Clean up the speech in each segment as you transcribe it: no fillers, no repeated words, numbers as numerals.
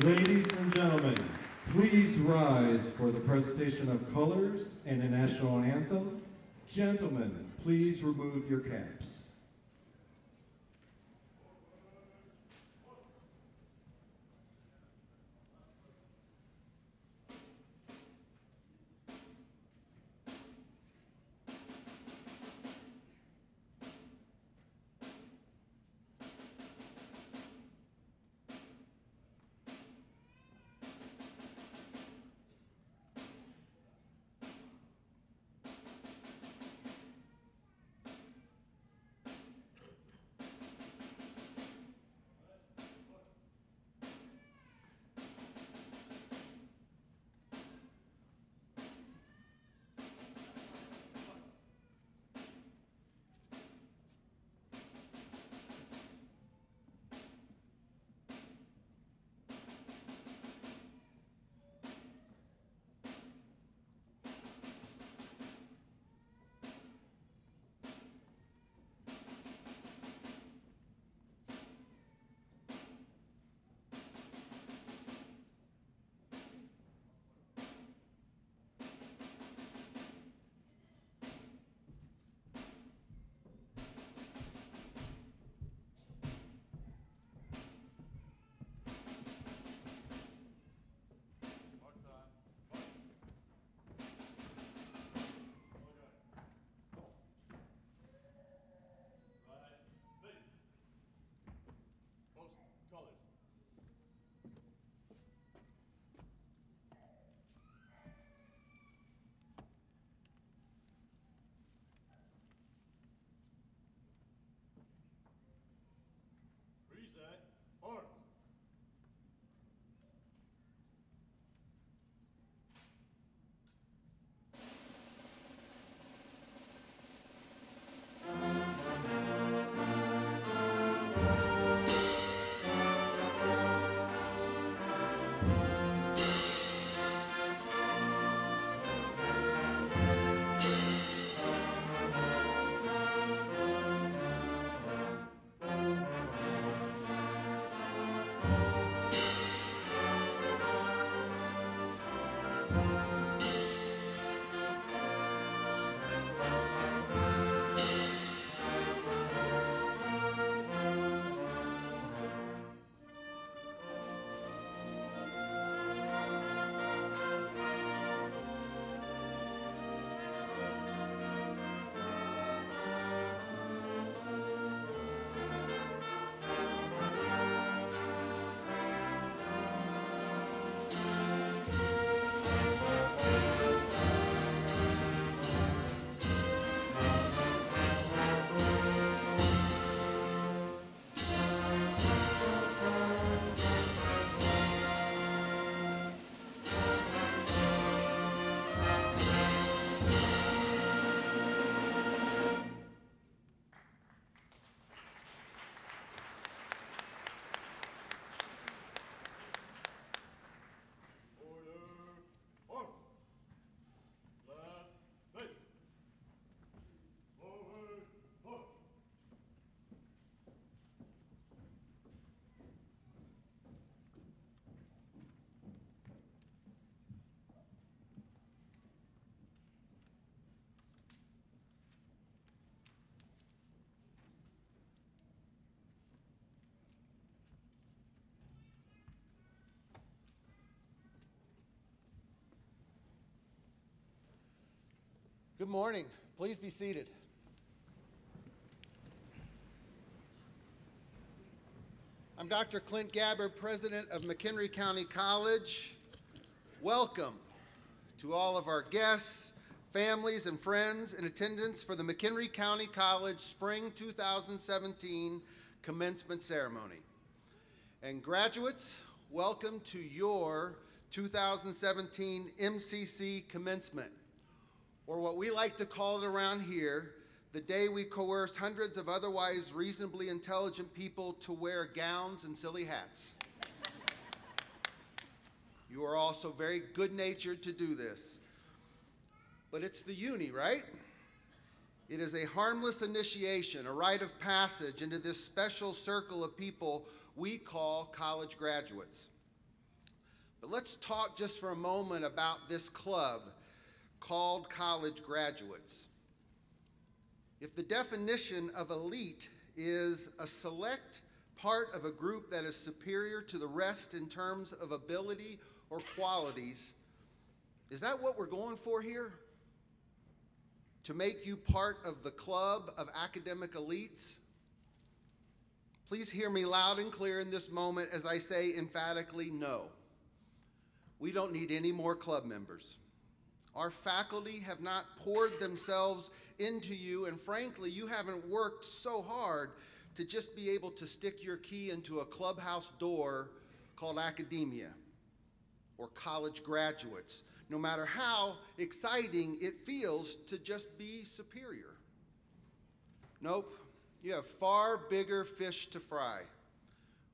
Ladies and gentlemen, please rise for the presentation of colors and the national anthem. Gentlemen, please remove your caps. Good morning. Please be seated. I'm Dr. Clint Gabbard, President of McHenry County College. Welcome to all of our guests, families, and friends in attendance for the McHenry County College Spring 2017 Commencement Ceremony. And graduates, welcome to your 2017 MCC Commencement, or what we like to call it around here, the day we coerce hundreds of otherwise reasonably intelligent people to wear gowns and silly hats. You are also very good-natured to do this. But it's the uni, right? It is a harmless initiation, a rite of passage into this special circle of people we call college graduates. let's talk just for a moment about this club called college graduates. If the definition of elite is a select part of a group that is superior to the rest in terms of ability or qualities, is that what we're going for here? To make you part of the club of academic elites? Please hear me loud and clear in this moment as I say emphatically no. We don't need any more club members. Our faculty have not poured themselves into you, and frankly, you haven't worked so hard to just be able to stick your key into a clubhouse door called academia or college graduates, no matter how exciting it feels to just be superior. Nope, you have far bigger fish to fry.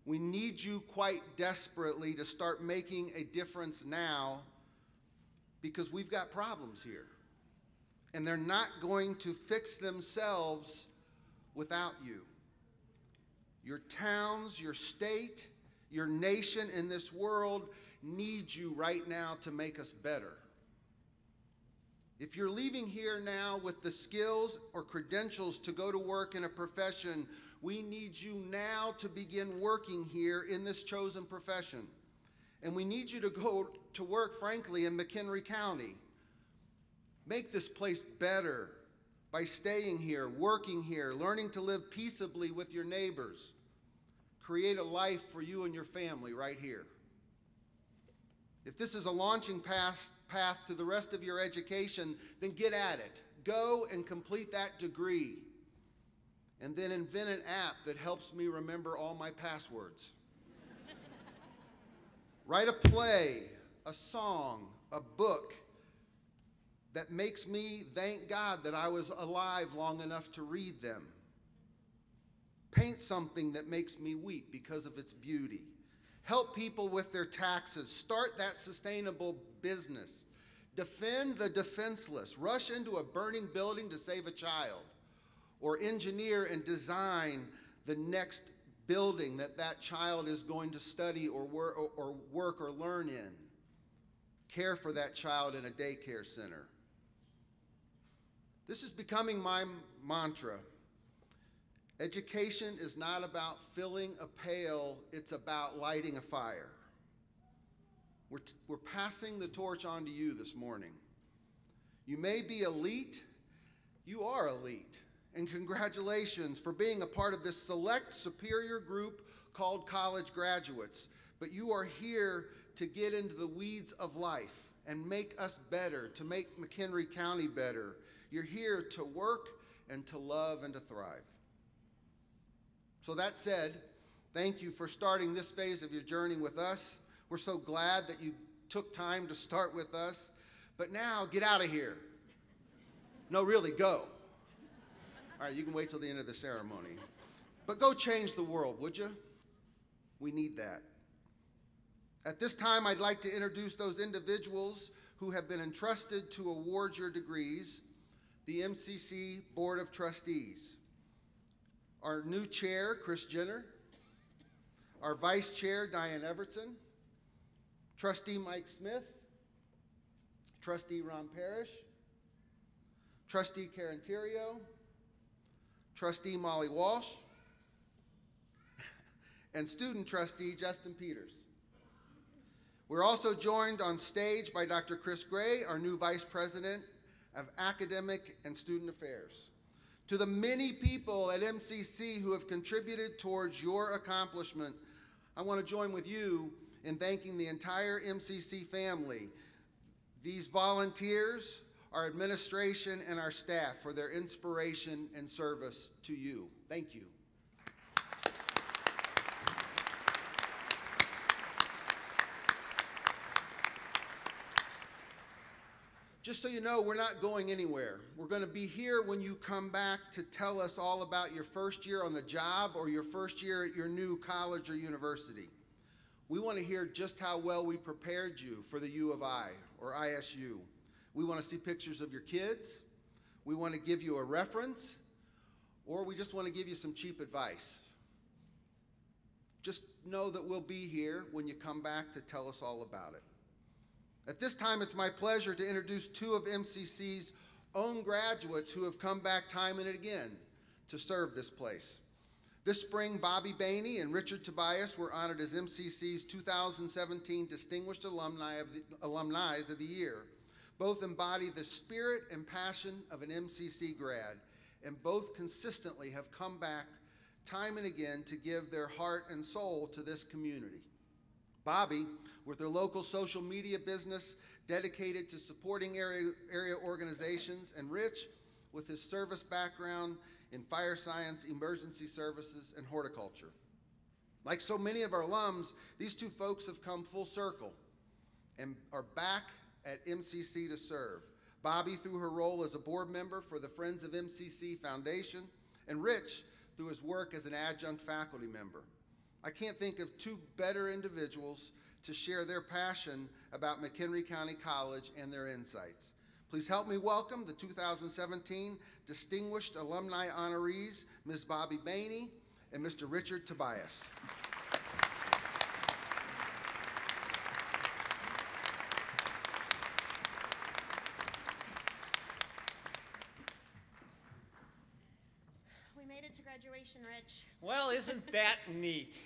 We need you quite desperately to start making a difference now, because we've got problems here. And they're not going to fix themselves without you. Your towns, your state, your nation, and this world need you right now to make us better. If you're leaving here now with the skills or credentials to go to work in a profession, we need you now to begin working here in this chosen profession. And we need you to go to work, frankly, in McHenry County. Make this place better by staying here, working here, learning to live peaceably with your neighbors. Create a life for you and your family right here. If this is a launching path to the rest of your education, then get at it. Go and complete that degree. And then invent an app that helps me remember all my passwords. Write a play, a song, a book that makes me thank God that I was alive long enough to read them. Paint something that makes me weep because of its beauty. Help people with their taxes. Start that sustainable business. Defend the defenseless. Rush into a burning building to save a child. Or engineer and design the next building that child is going to study or work or learn in. Care for that child in a daycare center. This is becoming my mantra. Education is not about filling a pail, it's about lighting a fire. We're passing the torch on to you this morning. You may be elite, you are elite. And congratulations for being a part of this select superior group called college graduates. But you are here to get into the weeds of life and make us better, to make McHenry County better. You're here to work and to love and to thrive. So that said, thank you for starting this phase of your journey with us. We're so glad that you took time to start with us. But now, get out of here. No, really, go. All right, you can wait till the end of the ceremony. But go change the world, would you? We need that. At this time, I'd like to introduce those individuals who have been entrusted to award your degrees, the MCC Board of Trustees. Our new chair, Chris Jenner. Our vice chair, Diane Everton. Trustee Mike Smith. Trustee Ron Parrish. Trustee Karen Theriot. Trustee Molly Walsh, and student trustee Justin Peters. We're also joined on stage by Dr. Chris Gray, our new Vice President of Academic and Student Affairs. To the many people at MCC who have contributed towards your accomplishment, I want to join with you in thanking the entire MCC family, these volunteers, our administration, and our staff for their inspiration and service to you. Thank you. Just so you know, we're not going anywhere. We're going to be here when you come back to tell us all about your first year on the job or your first year at your new college or university. We want to hear just how well we prepared you for the U of I or ISU. We want to see pictures of your kids. We want to give you a reference, or we just want to give you some cheap advice. just know that we'll be here when you come back to tell us all about it. At this time, it's my pleasure to introduce two of MCC's own graduates who have come back time and again to serve this place. This spring, Bobby Bainey and Richard Tobias were honored as MCC's 2017 Distinguished Alumni of the Year. Both embody the spirit and passion of an MCC grad, and both consistently have come back time and again to give their heart and soul to this community. Bobby, with their local social media business dedicated to supporting area organizations, and Rich, with his service background in fire science, emergency services, and horticulture. Like so many of our alums, these two folks have come full circle and are back at MCC to serve. Bobby through her role as a board member for the Friends of MCC Foundation, and Rich through his work as an adjunct faculty member. I can't think of two better individuals to share their passion about McHenry County College and their insights. Please help me welcome the 2017 Distinguished Alumni Honorees, Ms. Bobby Bainey and Mr. Richard Tobias. We made it to graduation, Rich. Well, isn't that neat?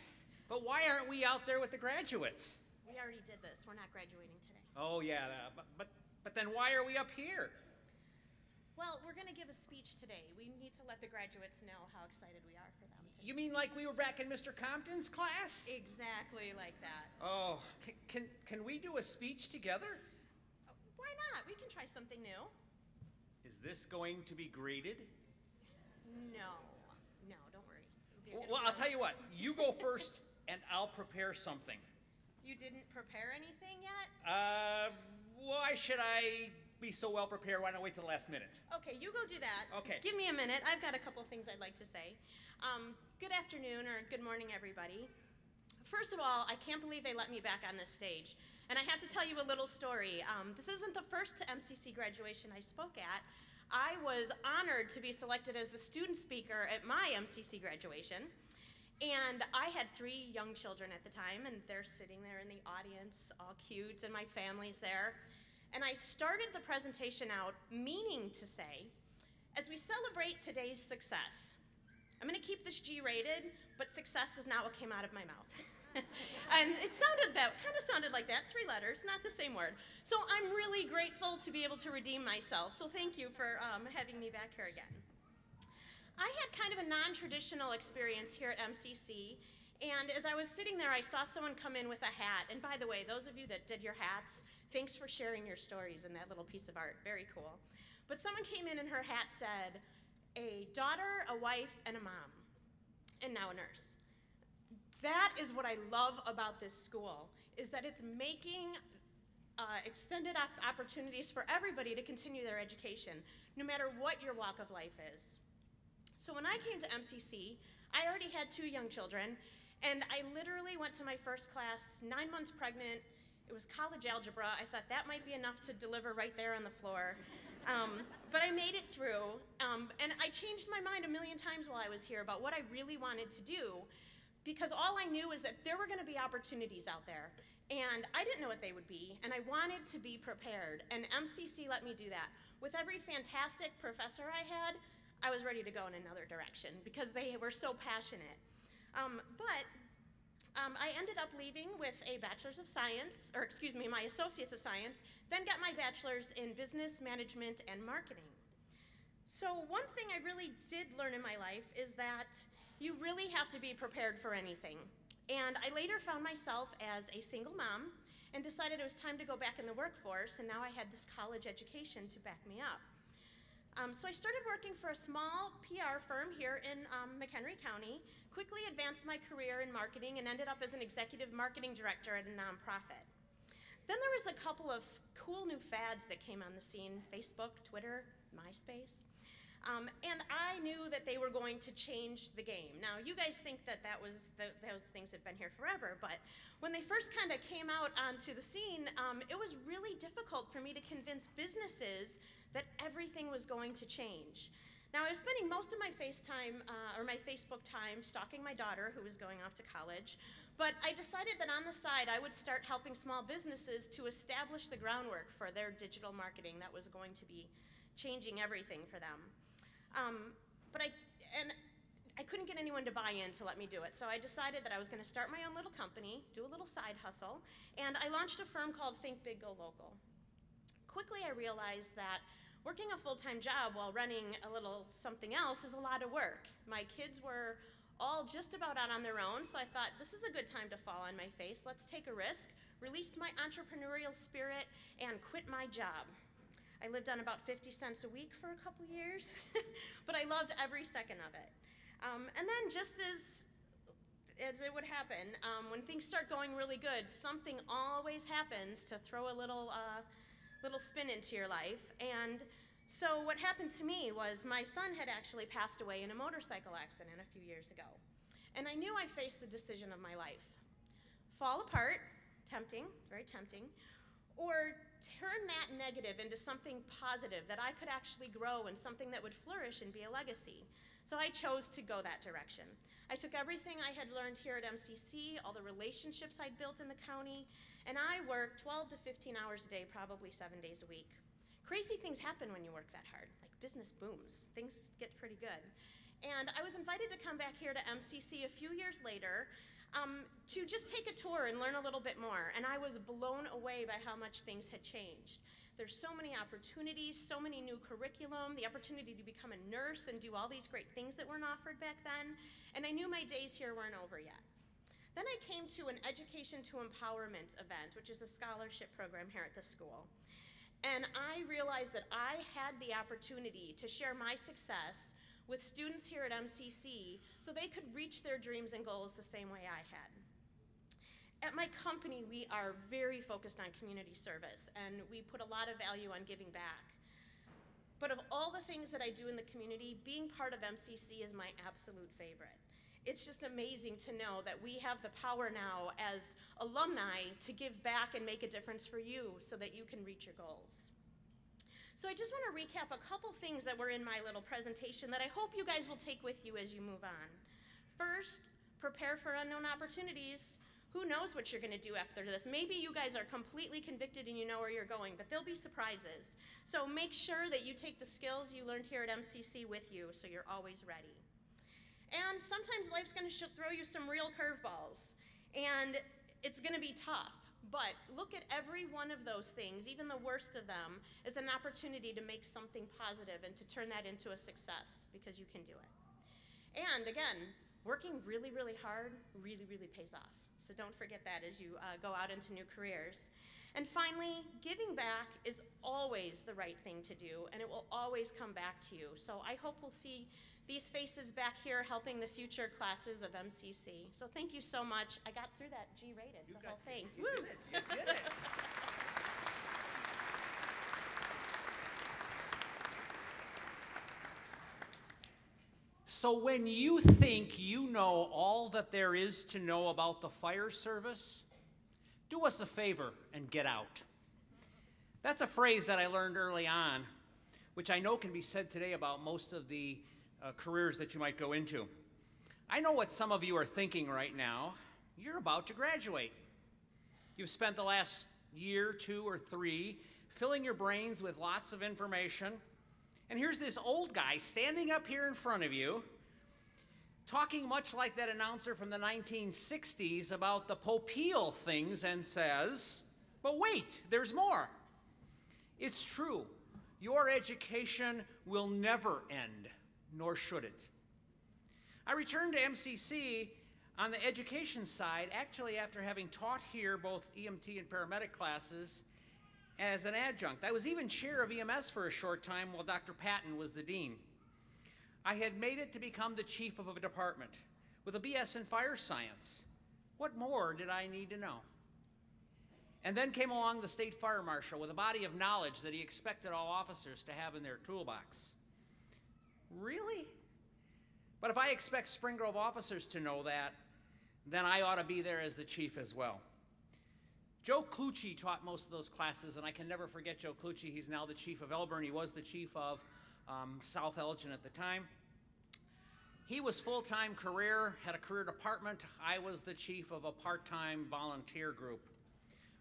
But why aren't we out there with the graduates? We already did this. We're not graduating today. Oh, yeah, but then why are we up here? Well, we're going to give a speech today. We need to let the graduates know how excited we are for them today. You mean like we were back in Mr. Compton's class? Exactly like that. Oh, can we do a speech together? Why not? We can try something new. Is this going to be graded? No, don't worry. Well, I'll tell you what. You go first, and I'll prepare something. You didn't prepare anything yet? Why should I be so well prepared? Why not wait till the last minute? Okay, you go do that. Okay. Give me a minute. I've got a couple things I'd like to say. Good afternoon or good morning, everybody. First of all, I can't believe they let me back on this stage. And I have to tell you a little story. This isn't the first MCC graduation I spoke at. I was honored to be selected as the student speaker at my MCC graduation. And I had 3 young children at the time, and they're sitting there in the audience, all cute, and my family's there. And I started the presentation out meaning to say, as we celebrate today's success, I'm gonna keep this G-rated, but success is not what came out of my mouth. And it kind of sounded like that, 3 letters, not the same word. So I'm really grateful to be able to redeem myself, so thank you for having me back here again. I had kind of a non-traditional experience here at MCC, and as I was sitting there, I saw someone come in with a hat. And by the way, those of you that did your hats, thanks for sharing your stories in that little piece of art, very cool. But someone came in and her hat said, a daughter, a wife, and a mom, and now a nurse. That is what I love about this school, is that it's making extended opportunities for everybody to continue their education, no matter what your walk of life is. So when I came to MCC, I already had 2 young children, and I literally went to my first class 9 months pregnant. It was college algebra. I thought that might be enough to deliver right there on the floor. But I made it through, and I changed my mind a million times while I was here about what I really wanted to do, because all I knew is that there were gonna be opportunities out there, and I didn't know what they would be, and I wanted to be prepared, and MCC let me do that. With every fantastic professor I had, I was ready to go in another direction because they were so passionate. I ended up leaving with a Bachelor's of Science, or excuse me, my Associate's of Science, then got my Bachelor's in Business Management and Marketing. So one thing I really did learn in my life is that you really have to be prepared for anything. And I later found myself as a single mom and decided it was time to go back in the workforce, and now I had this college education to back me up. So I started working for a small PR firm here in McHenry County, quickly advanced my career in marketing, and ended up as an executive marketing director at a nonprofit. Then there was a couple of cool new fads that came on the scene: Facebook, Twitter, MySpace. And I knew that they were going to change the game. Now, you guys think that those things have been here forever, but when they first kind of came out onto the scene, it was really difficult for me to convince businesses that everything was going to change. Now, I was spending most of my my Facebook time stalking my daughter, who was going off to college, but I decided that on the side I would start helping small businesses to establish the groundwork for their digital marketing that was going to be changing everything for them. But I couldn't get anyone to buy in to let me do it, so I decided that I was going to start my own little company, do a little side hustle, and I launched a firm called Think Big, Go Local. Quickly, I realized that working a full-time job while running a little something else is a lot of work. My kids were all just about out on their own, so I thought, this is a good time to fall on my face. Let's take a risk, released my entrepreneurial spirit, and quit my job. I lived on about 50 cents a week for a couple years, but I loved every second of it. And then just as it would happen, when things start going really good, something always happens to throw a little spin into your life. And so what happened to me was my son had actually passed away in a motorcycle accident a few years ago. And I knew I faced the decision of my life. Fall apart, tempting, very tempting, or turn that negative into something positive that I could actually grow and something that would flourish and be a legacy. So I chose to go that direction. I took everything I had learned here at MCC, all the relationships I'd built in the county, and I worked 12 to 15 hours a day, probably 7 days a week. Crazy things happen when you work that hard. Like business booms. Things get pretty good. And I was invited to come back here to MCC a few years later to just take a tour and learn a little bit more. And I was blown away by how much things had changed. There's so many opportunities, so many new curriculum, the opportunity to become a nurse and do all these great things that weren't offered back then. And I knew my days here weren't over yet. Then I came to an Education to Empowerment event, which is a scholarship program here at the school. And I realized that I had the opportunity to share my success with students here at MCC so they could reach their dreams and goals the same way I had. At my company, we are very focused on community service, and we put a lot of value on giving back. But of all the things that I do in the community, being part of MCC is my absolute favorite. It's just amazing to know that we have the power now as alumni to give back and make a difference for you so that you can reach your goals. So I just want to recap a couple things that were in my little presentation that I hope you guys will take with you as you move on. First, prepare for unknown opportunities. Who knows what you're going to do after this? Maybe you guys are completely convicted and you know where you're going, but there'll be surprises. So make sure that you take the skills you learned here at MCC with you so you're always ready. And sometimes life's going to throw you some real curveballs, and it's going to be tough. But look at every one of those things, even the worst of them, as an opportunity to make something positive and to turn that into a success, because you can do it. And again, working really, really hard really, really pays off. So don't forget that as you go out into new careers. And finally, giving back is always the right thing to do, and it will always come back to you. So I hope we'll see these faces back here helping the future classes of MCC. So thank you so much. I got through that G-rated, the whole thing. You did it. You did it. So when you think you know all that there is to know about the fire service, do us a favor and get out. That's a phrase that I learned early on, which I know can be said today about most of the careers that you might go into. I know what some of you are thinking right now. You're about to graduate. You've spent the last year, 2 or 3, filling your brains with lots of information. And here's this old guy standing up here in front of you, talking much like that announcer from the 1960s about the Popeil things, and says, but wait, there's more. It's true. Your education will never end, nor should it. I returned to MCC on the education side, actually after having taught here both EMT and paramedic classes as an adjunct. I was even chair of EMS for a short time while Dr. Patton was the dean. I had made it to become the chief of a department with a BS in fire science. What more did I need to know? And then came along the state fire marshal with a body of knowledge that he expected all officers to have in their toolbox. Really? But if I expect Spring Grove officers to know that, then I ought to be there as the chief as well. Joe Clucci taught most of those classes, and I can never forget Joe Clucci. He's now the chief of Elburn. He was the chief of South Elgin at the time. He was full-time career, had a career department. I was the chief of a part-time volunteer group.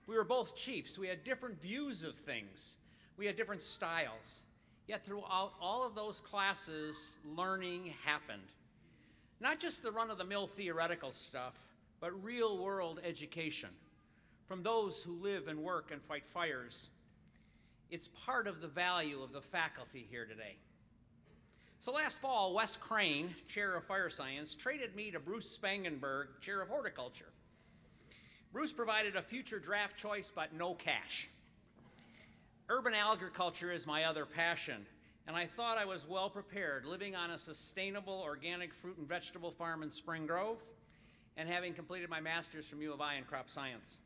We were both chiefs. We had different views of things. We had different styles. Yet throughout all of those classes, learning happened. Not just the run-of-the-mill theoretical stuff, but real-world education from those who live and work and fight fires. It's part of the value of the faculty here today. So last fall, Wes Crane, Chair of Fire Science, traded me to Bruce Spangenberg, Chair of Horticulture. Bruce provided a future draft choice, but no cash. Urban agriculture is my other passion, and I thought I was well prepared, living on a sustainable organic fruit and vegetable farm in Spring Grove, and having completed my master's from U of I in crop science.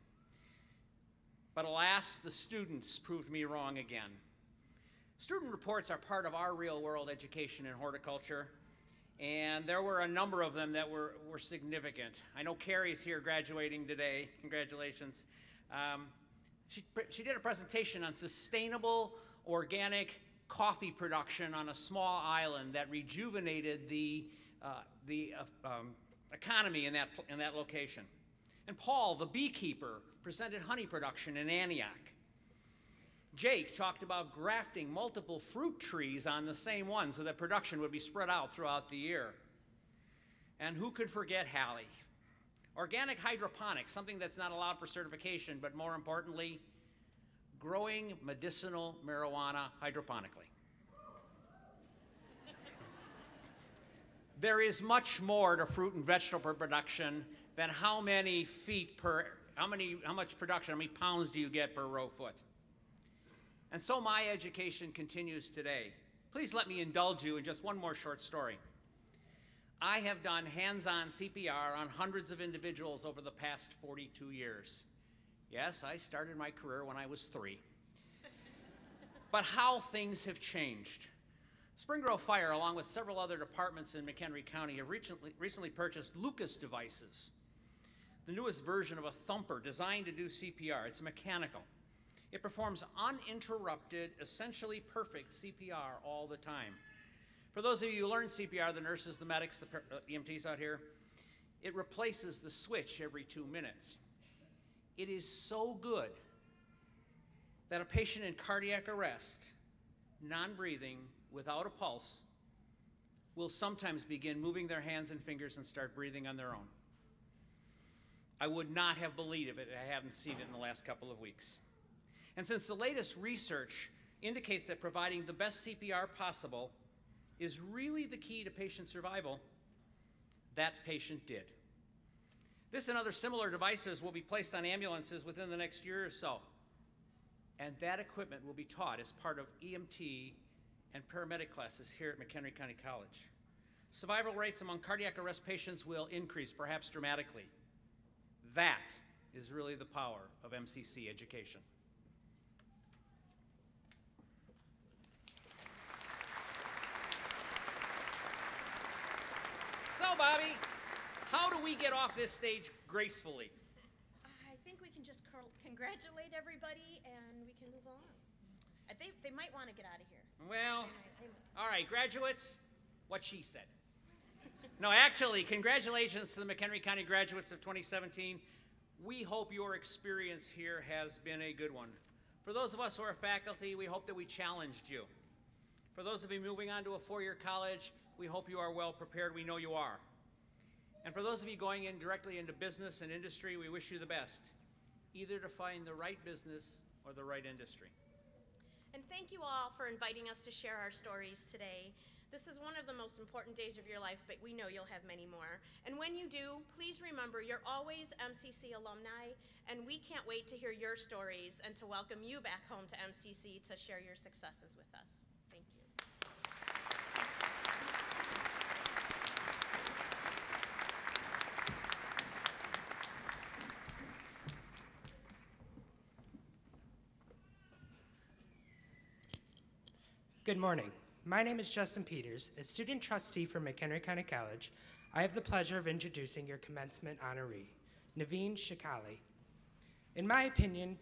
But alas, the students proved me wrong again. Student reports are part of our real-world education in horticulture, and there were a number of them that were significant. I know Carrie's here graduating today. Congratulations. She did a presentation on sustainable organic coffee production on a small island that rejuvenated the economy in that location. And Paul, the beekeeper, presented honey production in Antioch. Jake talked about grafting multiple fruit trees on the same one so that production would be spread out throughout the year. And who could forget Hallie? Organic hydroponics, something that's not allowed for certification, but more importantly, growing medicinal marijuana hydroponically. There is much more to fruit and vegetable production than how many pounds do you get per row foot. And so my education continues today. Please let me indulge you in just one more short story. I have done hands-on CPR on hundreds of individuals over the past 42 years. Yes, I started my career when I was 3. But how things have changed. Spring Grove Fire, along with several other departments in McHenry County, have recently purchased Lucas devices, the newest version of a thumper designed to do CPR. It's mechanical. It performs uninterrupted, essentially perfect CPR all the time. For those of you who learn CPR, the nurses, the medics, the EMTs out here, it replaces the switch every 2 minutes. It is so good that a patient in cardiac arrest, non-breathing, without a pulse, will sometimes begin moving their hands and fingers and start breathing on their own. I would not have believed it if I haven't seen it in the last couple of weeks. And since the latest research indicates that providing the best CPR possible is really the key to patient survival, that patient did. This and other similar devices will be placed on ambulances within the next year or so. And that equipment will be taught as part of EMT and paramedic classes here at McHenry County College. Survival rates among cardiac arrest patients will increase, perhaps dramatically. That is really the power of MCC education. So, Bobby, how do we get off this stage gracefully? I think we can just congratulate everybody and we can move along. They might want to get out of here. Well, They might. all right, graduates, what she said. No, actually, congratulations to the McHenry County graduates of 2017. We hope your experience here has been a good one. For those of us who are faculty, we hope that we challenged you. For those of you moving on to a four-year college, we hope you are well prepared. We know you are. And for those of you going in directly into business and industry, we wish you the best, either to find the right business or the right industry. And thank you all for inviting us to share our stories today. This is one of the most important days of your life, but we know you'll have many more. And when you do, please remember you're always MCC alumni, and we can't wait to hear your stories and to welcome you back home to MCC to share your successes with us. Thank you. Good morning. My name is Justin Peters, a student trustee for McHenry County College. I have the pleasure of introducing your commencement honoree, Naveen Shikali. In my opinion,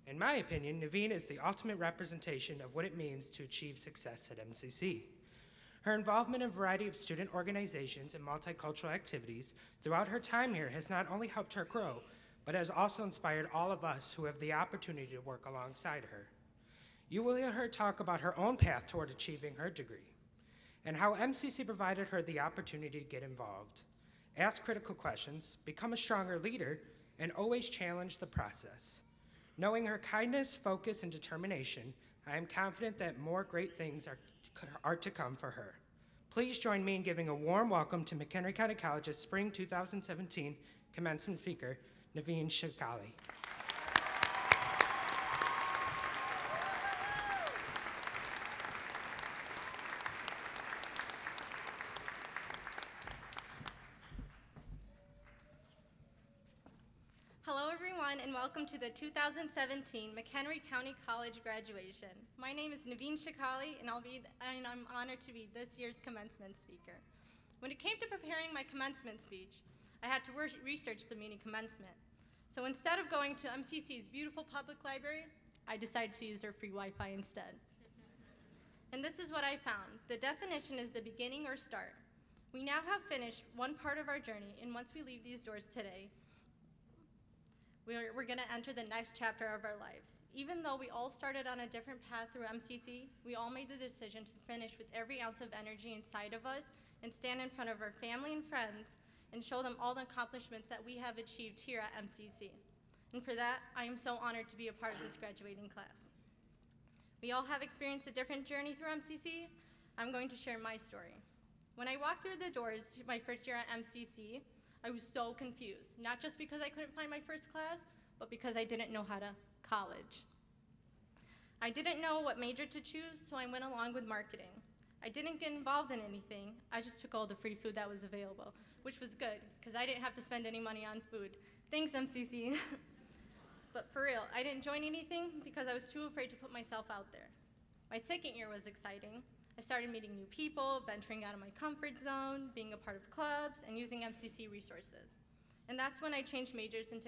In my opinion, Naveen is the ultimate representation of what it means to achieve success at MCC. Her involvement in a variety of student organizations and multicultural activities throughout her time here has not only helped her grow, but has also inspired all of us who have the opportunity to work alongside her. You will hear her talk about her own path toward achieving her degree, and how MCC provided her the opportunity to get involved, ask critical questions, become a stronger leader, and always challenge the process. Knowing her kindness, focus, and determination, I am confident that more great things are to come for her. Please join me in giving a warm welcome to McHenry County College's Spring 2017 Commencement Speaker, Naveen Shikali. Hello everyone and welcome to the 2017 McHenry County College graduation. My name is Naveen Shikali and I'm honored to be this year's commencement speaker. When it came to preparing my commencement speech, I had to research the meaning commencement. So instead of going to MCC's beautiful public library, I decided to use their free Wi-Fi instead. And this is what I found. The definition is the beginning or start. We now have finished one part of our journey, and once we leave these doors today, we're going to enter the next chapter of our lives. Even though we all started on a different path through MCC, we all made the decision to finish with every ounce of energy inside of us and stand in front of our family and friends and show them all the accomplishments that we have achieved here at MCC. And for that, I am so honored to be a part of this graduating class. We all have experienced a different journey through MCC. I'm going to share my story. When I walked through the doors my first year at MCC, I was so confused, not just because I couldn't find my first class, but because I didn't know how to college. I didn't know what major to choose, so I went along with marketing. I didn't get involved in anything. I just took all the free food that was available, which was good, because I didn't have to spend any money on food. Thanks, MCC. But for real, I didn't join anything because I was too afraid to put myself out there. My second year was exciting. I started meeting new people, venturing out of my comfort zone, being a part of clubs, and using MCC resources. And that's when I changed majors and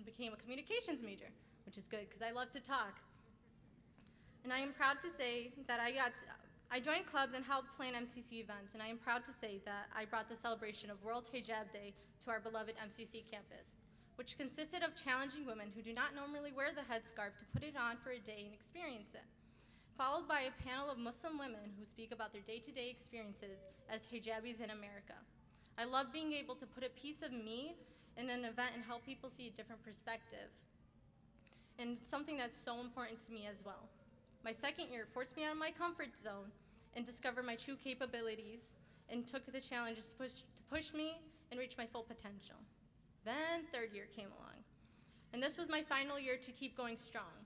became a communications major, which is good because I love to talk. And I am proud to say that I joined clubs and helped plan MCC events, and I am proud to say that I brought the celebration of World Hijab Day to our beloved MCC campus, which consisted of challenging women who do not normally wear the headscarf to put it on for a day and experience it, followed by a panel of Muslim women who speak about their day-to-day experiences as hijabis in America. I love being able to put a piece of me in an event and help people see a different perspective, and something that's so important to me as well. My second year forced me out of my comfort zone and discovered my true capabilities and took the challenges to push me and reach my full potential. Then third year came along, and this was my final year to keep going strong.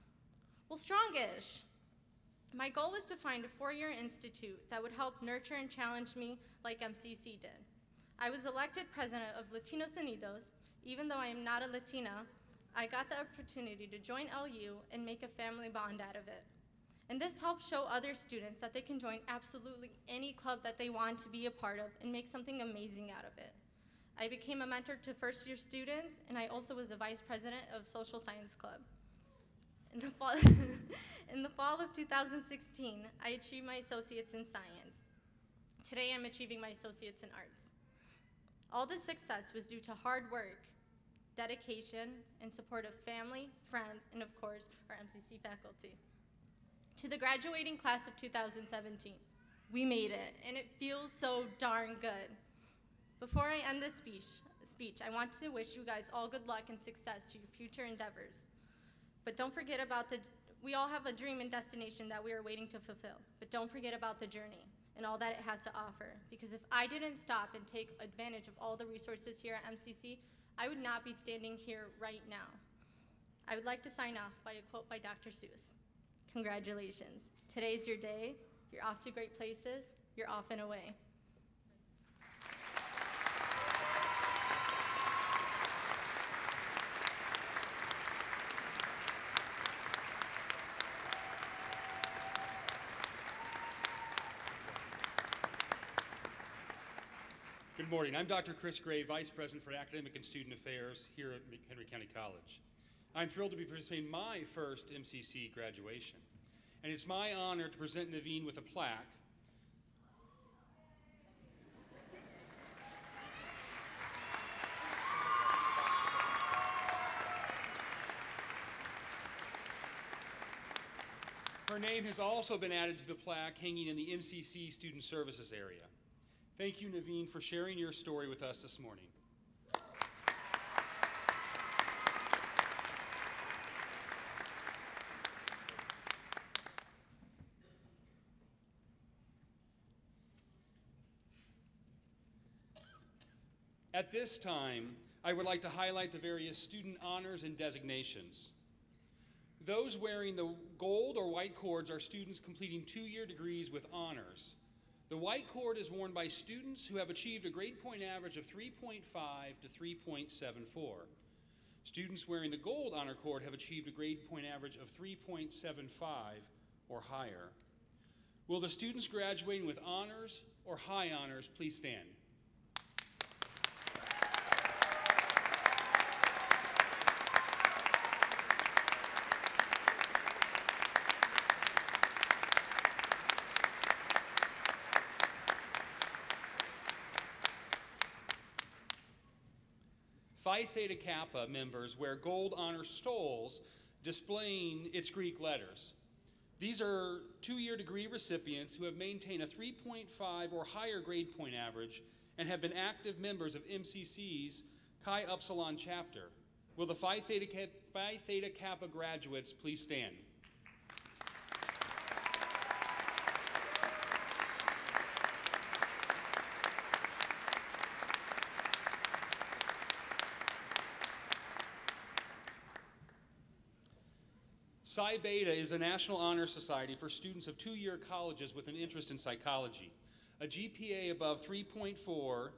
Well, strongish. My goal was to find a four-year institute that would help nurture and challenge me like MCC did. I was elected president of Latinos Unidos. Even though I am not a Latina, I got the opportunity to join LU and make a family bond out of it. And this helped show other students that they can join absolutely any club that they want to be a part of and make something amazing out of it. I became a mentor to first-year students, and I also was the vice president of Social Science Club. In the fall of 2016, I achieved my associates in science. Today, I'm achieving my associates in arts. All this success was due to hard work, dedication, and support of family, friends, and of course, our MCC faculty. To the graduating class of 2017, we made it, and it feels so darn good. Before I end this speech, I want to wish you guys all good luck and success to your future endeavors. But don't forget about we all have a dream and destination that we are waiting to fulfill, but don't forget about the journey and all that it has to offer. Because if I didn't stop and take advantage of all the resources here at MCC, I would not be standing here right now. I would like to sign off by a quote by Dr. Seuss. Congratulations. Today's your day. You're off to great places. You're off and away. Good morning. I'm Dr. Chris Gray, Vice President for Academic and Student Affairs here at McHenry County College. I'm thrilled to be participating in my first MCC graduation, and it's my honor to present Naveen with a plaque. Her name has also been added to the plaque hanging in the MCC Student Services area. Thank you, Naveen, for sharing your story with us this morning. At this time, I would like to highlight the various student honors and designations. Those wearing the gold or white cords are students completing 2-year degrees with honors. The white cord is worn by students who have achieved a grade point average of 3.5 to 3.74. Students wearing the gold honor cord have achieved a grade point average of 3.75 or higher. Will the students graduating with honors or high honors please stand? Phi Theta Kappa members wear gold honor stoles displaying its Greek letters. These are 2-year degree recipients who have maintained a 3.5 or higher grade point average and have been active members of MCC's Chi Upsilon chapter. Will the Phi Theta Kappa graduates please stand? Psi Beta is a national honor society for students of 2-year colleges with an interest in psychology, a GPA above 3.4,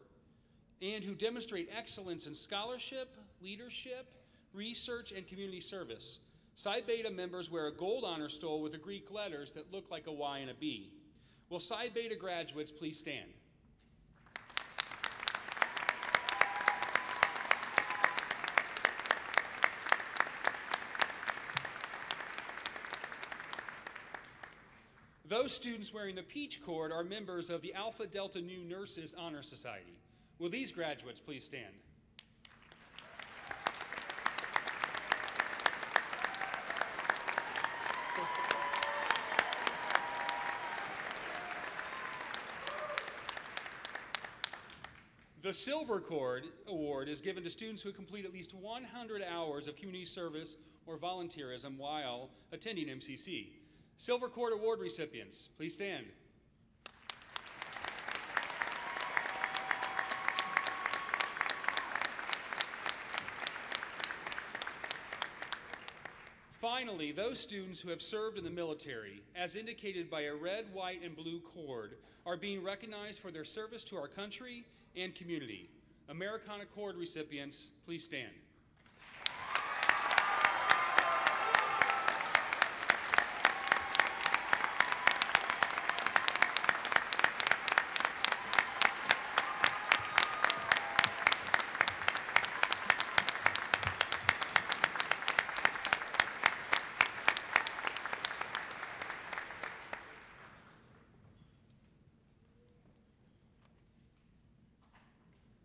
and who demonstrate excellence in scholarship, leadership, research, and community service. Psi Beta members wear a gold honor stole with the Greek letters that look like a Y and a B. Will Psi Beta graduates please stand? Those students wearing the peach cord are members of the Alpha Delta Nu Nurses Honor Society. Will these graduates please stand? The Silver Cord Award is given to students who complete at least 100 hours of community service or volunteerism while attending MCC. Silver Cord Award recipients, please stand. Finally, those students who have served in the military, as indicated by a red, white, and blue cord, are being recognized for their service to our country and community. Americana Cord recipients, please stand.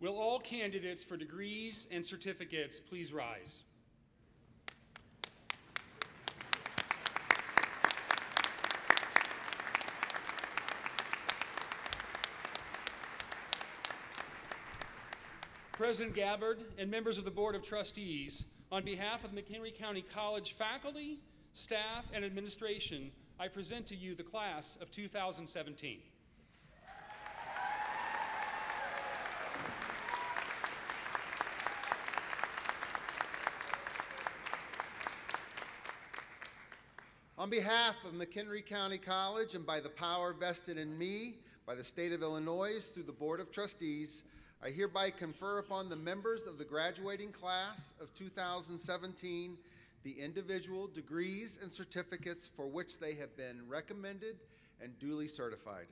Will all candidates for degrees and certificates please rise? President Gabbard and members of the Board of Trustees, on behalf of McHenry County College faculty, staff, and administration, I present to you the class of 2017. On behalf of McHenry County College and by the power vested in me by the state of Illinois through the Board of Trustees, I hereby confer upon the members of the graduating class of 2017 the individual degrees and certificates for which they have been recommended and duly certified.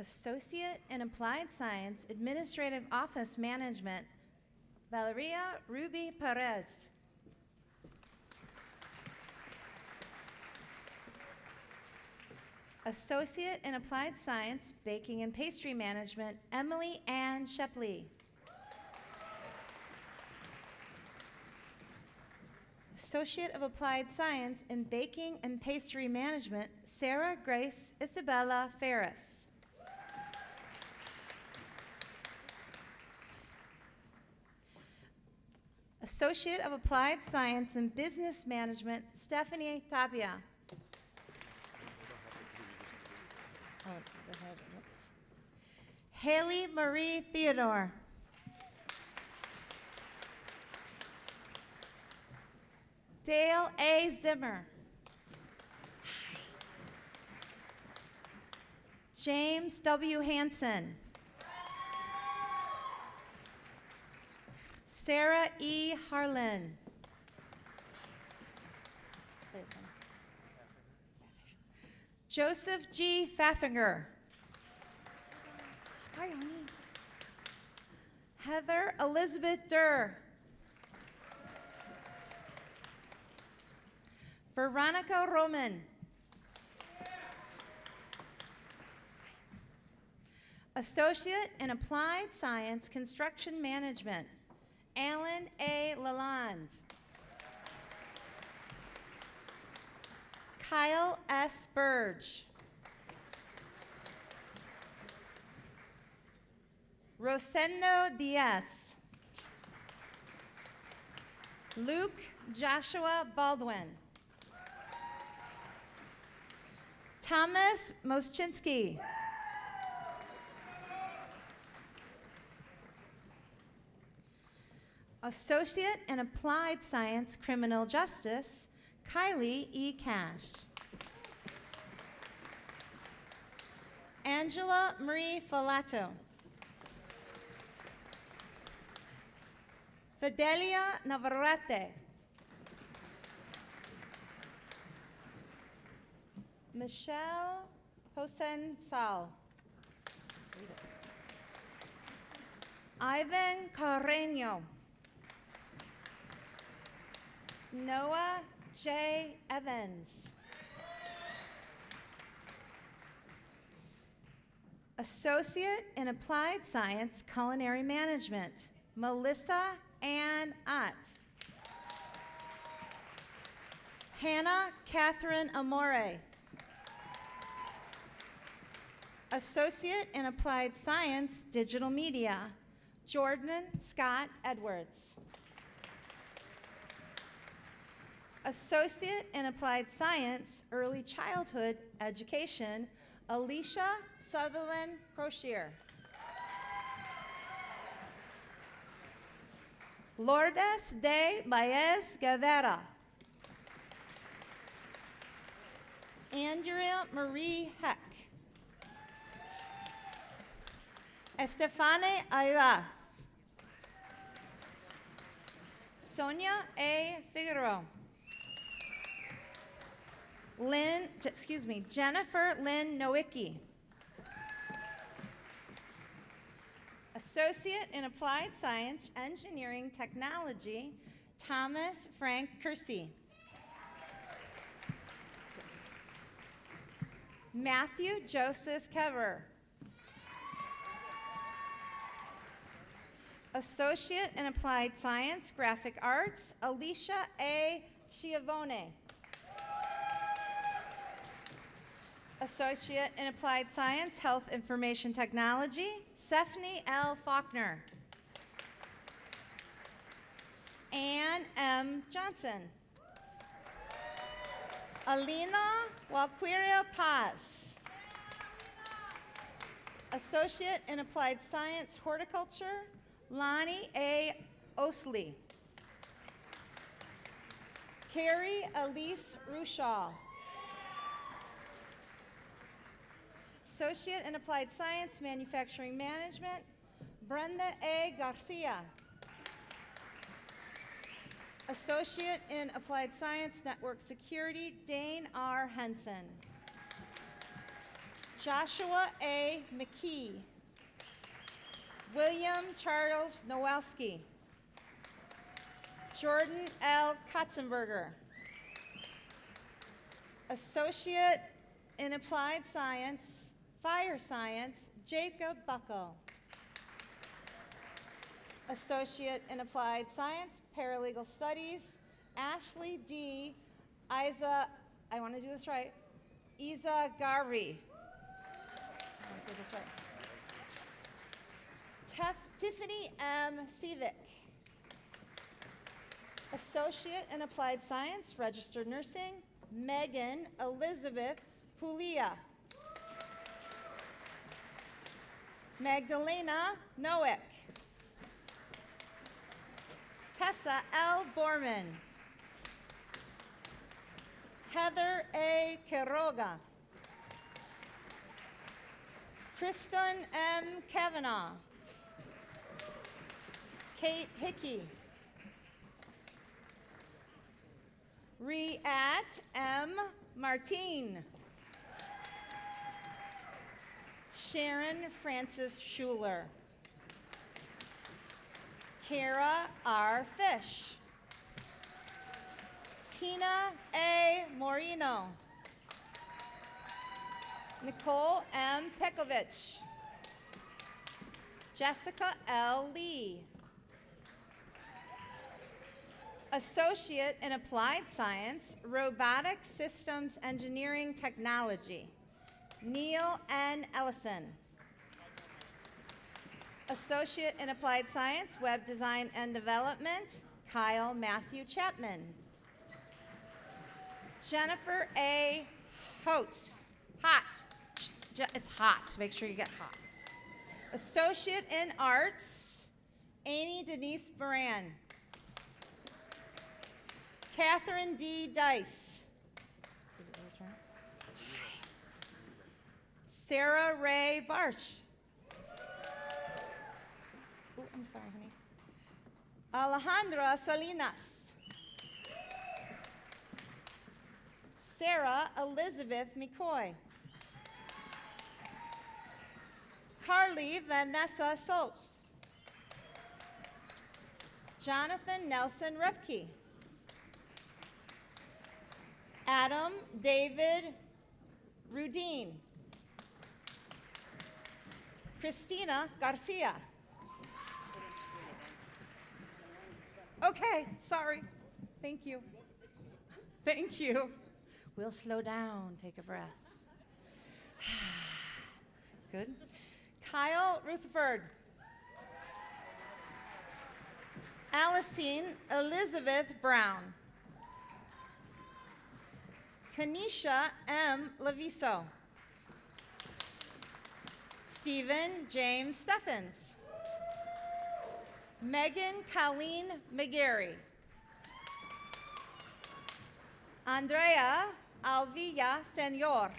Associate in Applied Science, Administrative Office Management, Valeria Ruby Perez. Associate in Applied Science, Baking and Pastry Management, Emily Ann Shepley. Associate of Applied Science in Baking and Pastry Management, Sarah Grace Isabella Ferris. Associate of Applied Science in Business Management, Stephanie Tapia. Haley Marie Theodore. Dale A. Zimmer. James W. Hansen. Sarah E. Harlan. Joseph G. Pfaffinger. Hi, honey. Heather Elizabeth Durr. Veronica Roman. Associate in Applied Science Construction Management, Alan A. Lalonde. Kyle S. Burge. Rosendo Diaz. Luke Joshua Baldwin. Thomas Moschinski. Associate in Applied Science Criminal Justice, Kylie E. Cash. Angela Marie Falato. Fidelia Navarrete. Michelle Hosen Sal. Ivan Carreño. Noah J. Evans. Associate in Applied Science Culinary Management, Melissa Ann Ott. Hannah Catherine Amore. Associate in Applied Science Digital Media, Jordan Scott Edwards. Associate in Applied Science Early Childhood Education, Alicia Sutherland Crozier. Lourdes de Baez Guevara. Andrea Marie Heck. Estefane Ayla. Sonia A. Figueroa. Jennifer Lynn Nowicki. Associate in Applied Science Engineering Technology, Thomas Frank Kersey. Matthew Joseph Kever. Associate in Applied Science Graphic Arts, Alicia A. Schiavone. Associate in Applied Science Health Information Technology, Stephanie L. Faulkner. Ann M. Johnson. Alina Walquiria Paz. Associate in Applied Science Horticulture, Lonnie A. Osley. Carrie Elise Rushall. Associate in Applied Science Manufacturing Management, Brenda A. Garcia. Associate in Applied Science Network Security, Dane R. Henson. Joshua A. McKee. William Charles Nowelski. Jordan L. Katzenberger. Associate in Applied Science, Fire Science, Jacob Bucko. Associate in Applied Science, Paralegal Studies, Ashley D. Isa, I want to do this right, Isa Garvey. I want to do this right. Tiffany M. Sevick. Associate in Applied Science, Registered Nursing, Megan Elizabeth Pulia. Magdalena Noeck. Tessa L. Borman. Heather A. Quiroga. Kristen M. Kavanaugh. Kate Hickey. Riat M. Martin. Sharon Francis Schuler. Kara R. Fish. Tina A. Moreno. Nicole M. Pekovich. Jessica L. Lee. Associate in Applied Science, Robotic Systems Engineering Technology, Neil N. Ellison. Associate in Applied Science, Web Design and Development, Kyle Matthew Chapman. Jennifer A. Hot. It's hot. Make sure you get hot. Associate in Arts, Amy Denise Moran. Catherine D. Dice. Is it your turn? Sarah Ray Barsh. Oh, I'm sorry, honey. Alejandra Salinas. Sarah Elizabeth McCoy. Carly Vanessa Soltz. Jonathan Nelson Repke. Adam David Rudin. Christina Garcia. Okay, sorry. Thank you. Thank you. We'll slow down, take a breath. Good. Kyle Rutherford. Alicine Elizabeth Brown. Kanisha M. Laviso. Stephen James Steffens. Megan Colleen McGarry. Andrea Alvilla Senor.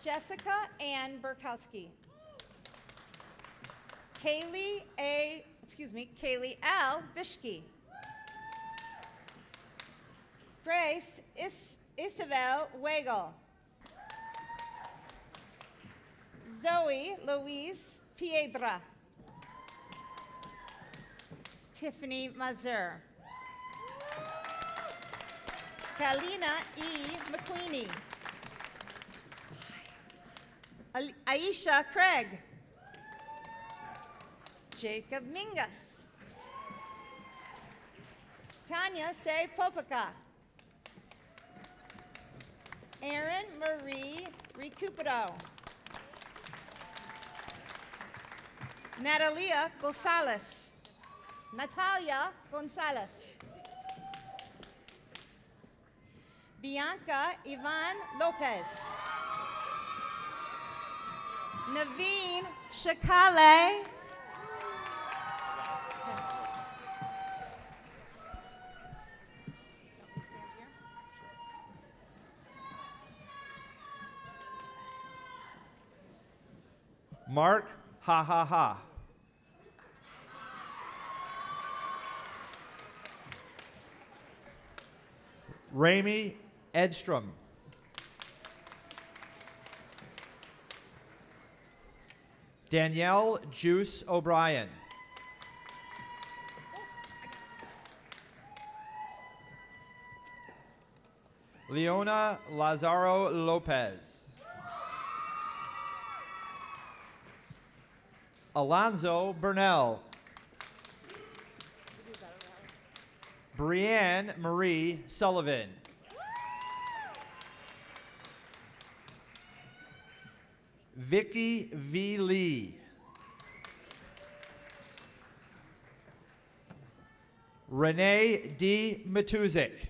Jessica Ann Burkowski. Kaylee L. Bishke. Grace Isabel Weigel. Zoe Louise Piedra. Tiffany Mazur. Kalina E. McQueenie. Aisha Craig. Jacob Mingus. Tanya Se Popica. Erin Marie Recupero. Natalia Gonzalez. Natalia Gonzalez. Bianca Ivan Lopez. Naveen Shakale. Mark Ha Ha Ha. Rami Edstrom. Danielle Juice O'Brien. Leona Lazaro Lopez. Alonzo Burnell. Brianne Marie Sullivan. Vicky V. Lee. Renee D. Matuzik.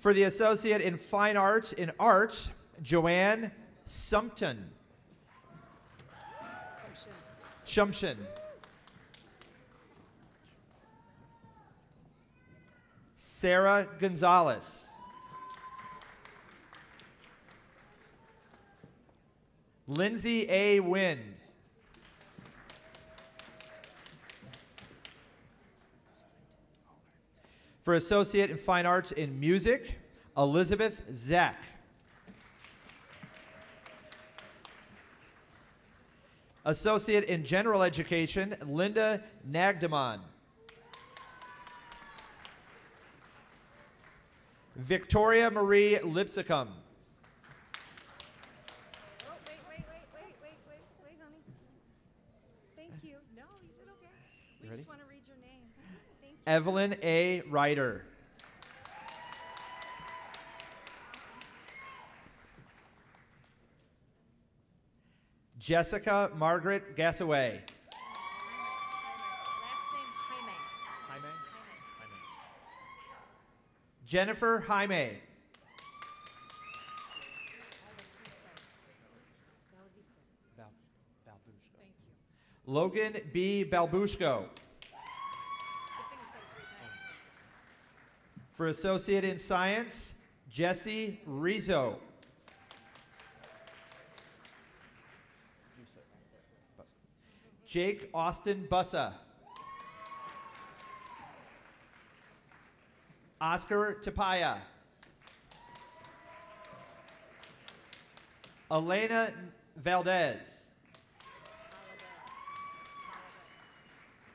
For the Associate in Fine Arts in Arts, Joanne Sumpton. Shumshin. Sarah Gonzalez. Lindsay A. Wind. For Associate in Fine Arts in Music, Elizabeth Zack. Associate in General Education, Linda Nagdaman. Victoria Marie Lipsicum. Oh, wait, honey. Thank you. No, you did okay. We ready? just want to read your name. Thank you. Evelyn A. Ryder. Jessica Margaret Gassaway. Last name Jaime. Jaime. Jennifer Jaime. Logan B. Balbushko. For Associate in Science, Jesse Rizzo. Jake Austin Bussa. Oscar Tapaya. Elena Valdez.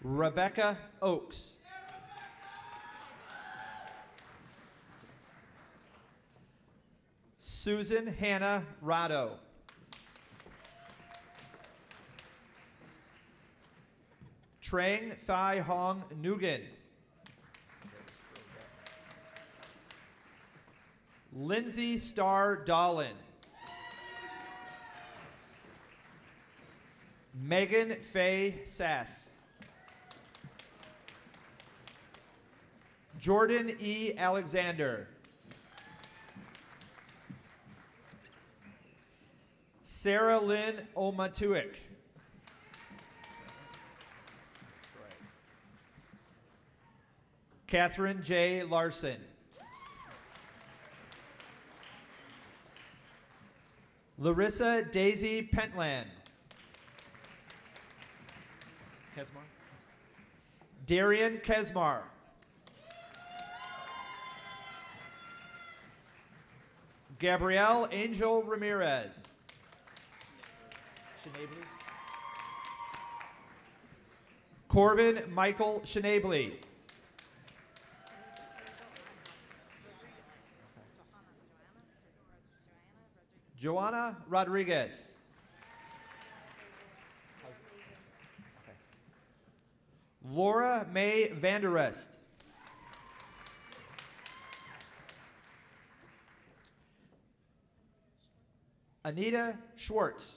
Rebecca Oakes. Susan Hannah Rado. Trang Thai Hong Nguyen. Lindsay Starr Dolan. Megan Faye Sass. Jordan E. Alexander. Sarah Lynn Omatuik. Catherine J. Larson. Larissa Daisy Pentland. Kesmar. Darian Kesmar. Gabrielle Angel Ramirez. Schneebly. Corbin Michael Schneebly. Joanna Rodriguez. Laura May Vanderest. Anita Schwartz.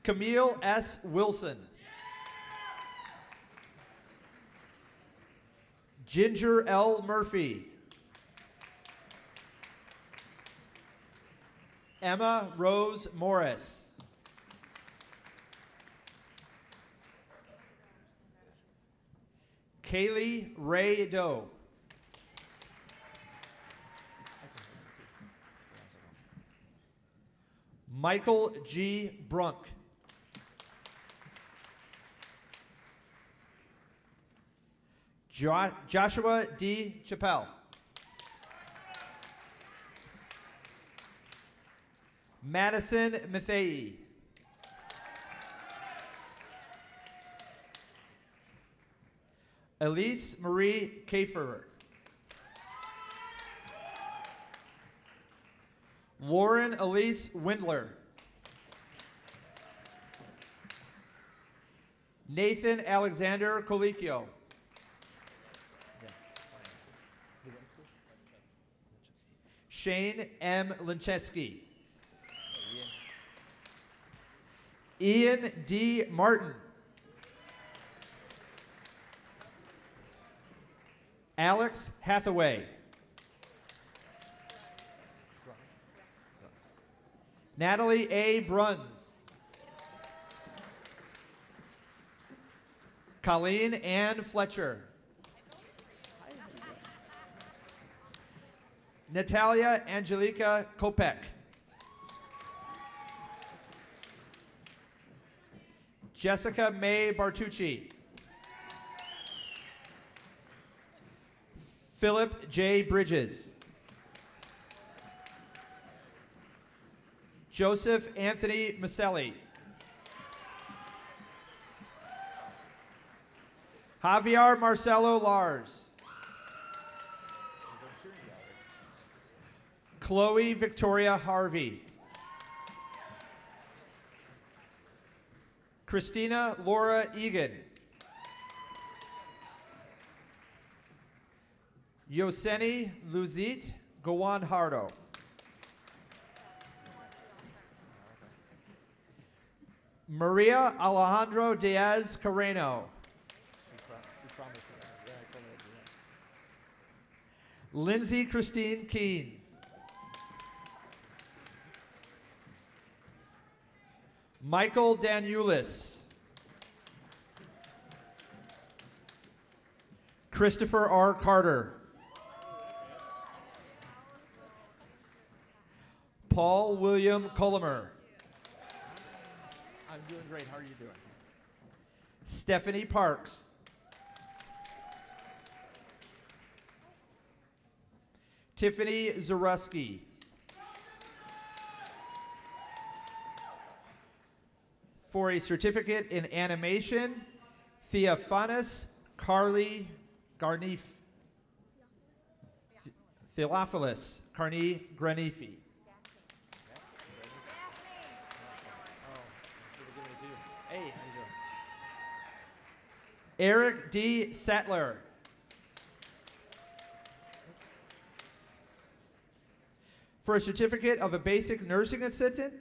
Camille S. Wilson. Ginger L. Murphy. Emma Rose Morris. Kaylee Ray Doe. Michael G. Brunk. Joshua D. Chappelle. Madison Mathei. Elise Marie Kafer. Lauren Elise Windler. Nathan Alexander Colicchio. Shane M. Lincheski. Ian D. Martin. Alex Hathaway. Natalie A. Bruns. Colleen Ann Fletcher. Natalia Angelica Kopek. Jessica May Bartucci. Philip J. Bridges. Joseph Anthony Maselli. Javier Marcelo Lars. Chloe Victoria Harvey. Christina Laura Egan. Yoseni Luzit Gowanhardo. Maria Alejandro Diaz Carreno. Lindsay Christine Keene. Michael Danulis. Christopher R. Carter. Paul William Colomer. I'm doing great. How are you doing? Stephanie Parks. Tiffany Zaruski. For a certificate in animation, Theophanis Carly Garnif. Theophilus Carney Granifi. Hey, how you doing? Eric D. Sattler. For a certificate of a basic nursing assistant,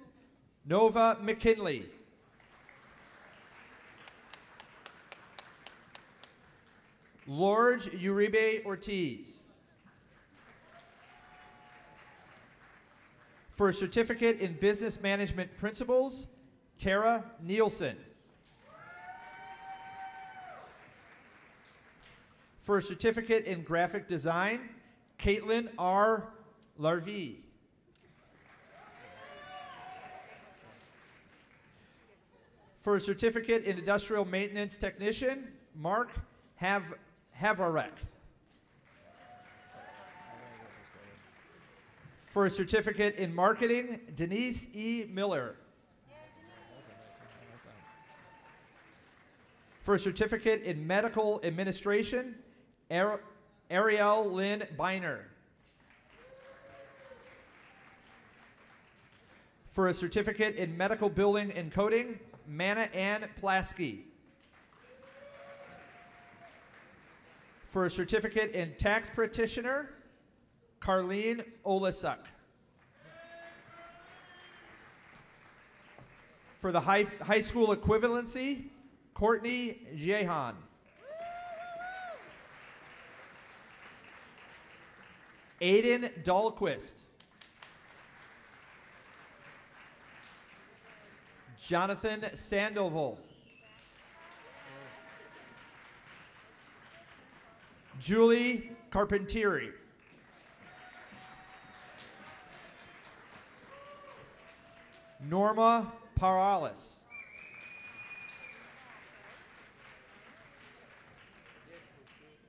Nova McKinley. Lorge Uribe Ortiz. For a certificate in business management principles, Tara Nielsen. For a certificate in graphic design, Caitlin R. Larvie. For a certificate in industrial maintenance technician, Mark Havarek. For a certificate in marketing, Denise E. Miller. For a certificate in medical administration, Ariel Lynn Biner. For a certificate in medical billing and coding, Mana Ann Plasky. For a certificate in tax practitioner, Carlene Olasuk. For the high school equivalency, Courtney Jehan. Aiden Dahlquist. Jonathan Sandoval. Julie Carpentieri. Norma Paralis.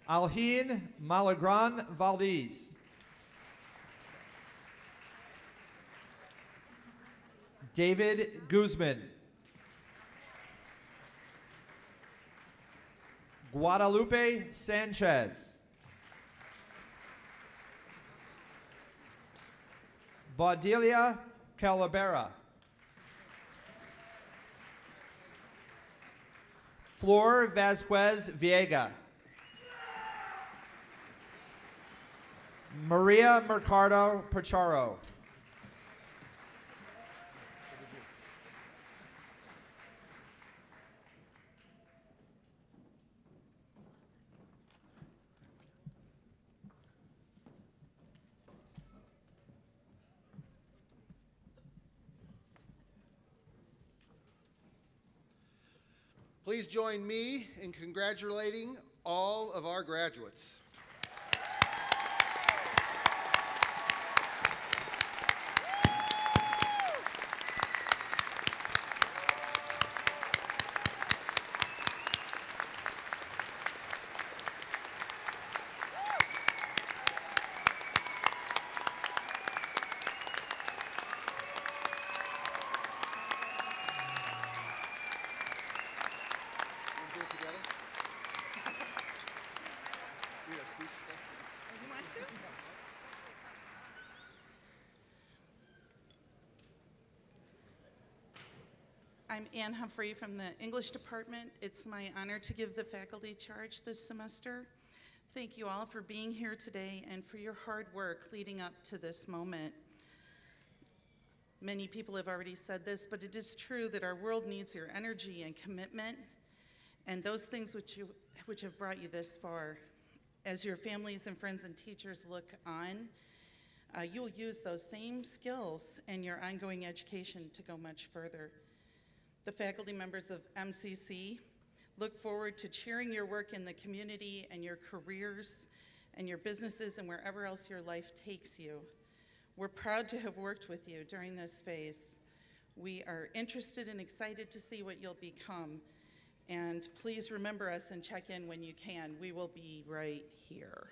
Alhin Malagran Valdez. David Guzman. Guadalupe Sanchez. Baudilia Calabera. Flor Vasquez Viega. Maria Mercado Pacharo. Please join me in congratulating all of our graduates. I'm Ann Humphrey from the English department. It's my honor to give the faculty charge this semester. Thank you all for being here today and for your hard work leading up to this moment. Many people have already said this, but it is true that our world needs your energy and commitment and those things which have brought you this far. As your families and friends and teachers look on, you'll use those same skills in your ongoing education to go much further. The faculty members of MCC look forward to cheering your work in the community and your careers and your businesses and wherever else your life takes you. We're proud to have worked with you during this phase. We are interested and excited to see what you'll become. And please remember us and check in when you can. We will be right here.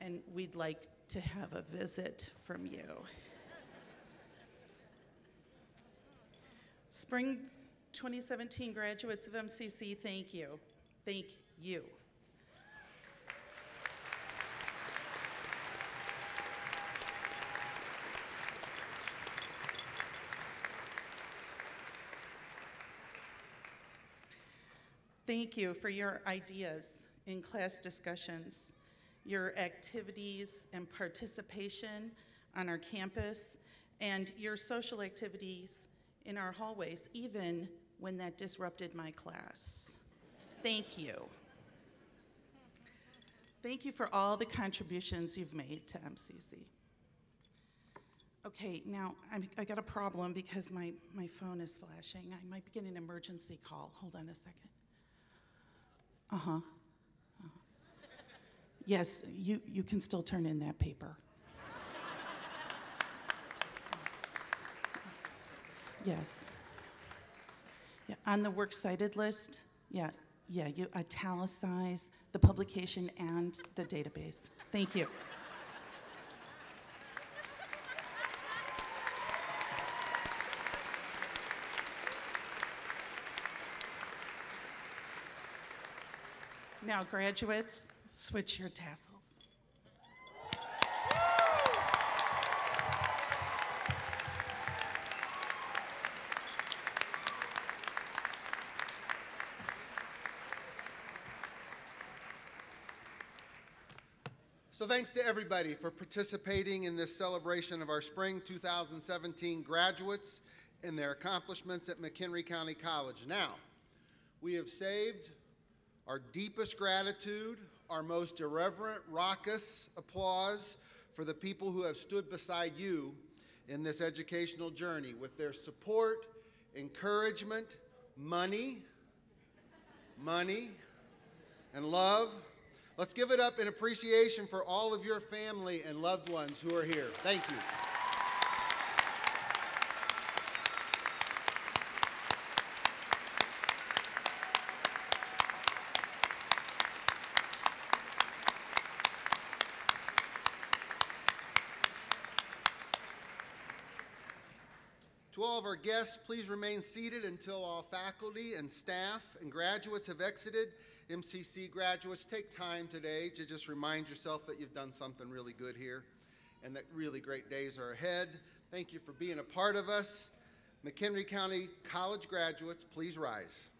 And we'd like to have a visit from you. Spring 2017 graduates of MCC, thank you. Thank you. Thank you for your ideas in class discussions, your activities and participation on our campus, and your social activities in our hallways, even when that disrupted my class. Thank you. Thank you for all the contributions you've made to MCC. Okay, now I got a problem because my phone is flashing. I might be getting an emergency call. Hold on a second. Yes, you can still turn in that paper. Yes. Yeah, on the works cited list, yeah, you italicize the publication and the database. Thank you. Now, graduates, switch your tassels. So thanks to everybody for participating in this celebration of our Spring 2017 graduates and their accomplishments at McHenry County College. Now, we have saved our deepest gratitude, our most irreverent, raucous applause for the people who have stood beside you in this educational journey with their support, encouragement, money, and love. Let's give it up in appreciation for all of your family and loved ones who are here. Thank you. all of our guests please remain seated until all faculty and staff and graduates have exited? MCC graduates, take time today to just remind yourself that you've done something really good here and that really great days are ahead. Thank you for being a part of us. McHenry County College graduates, please rise.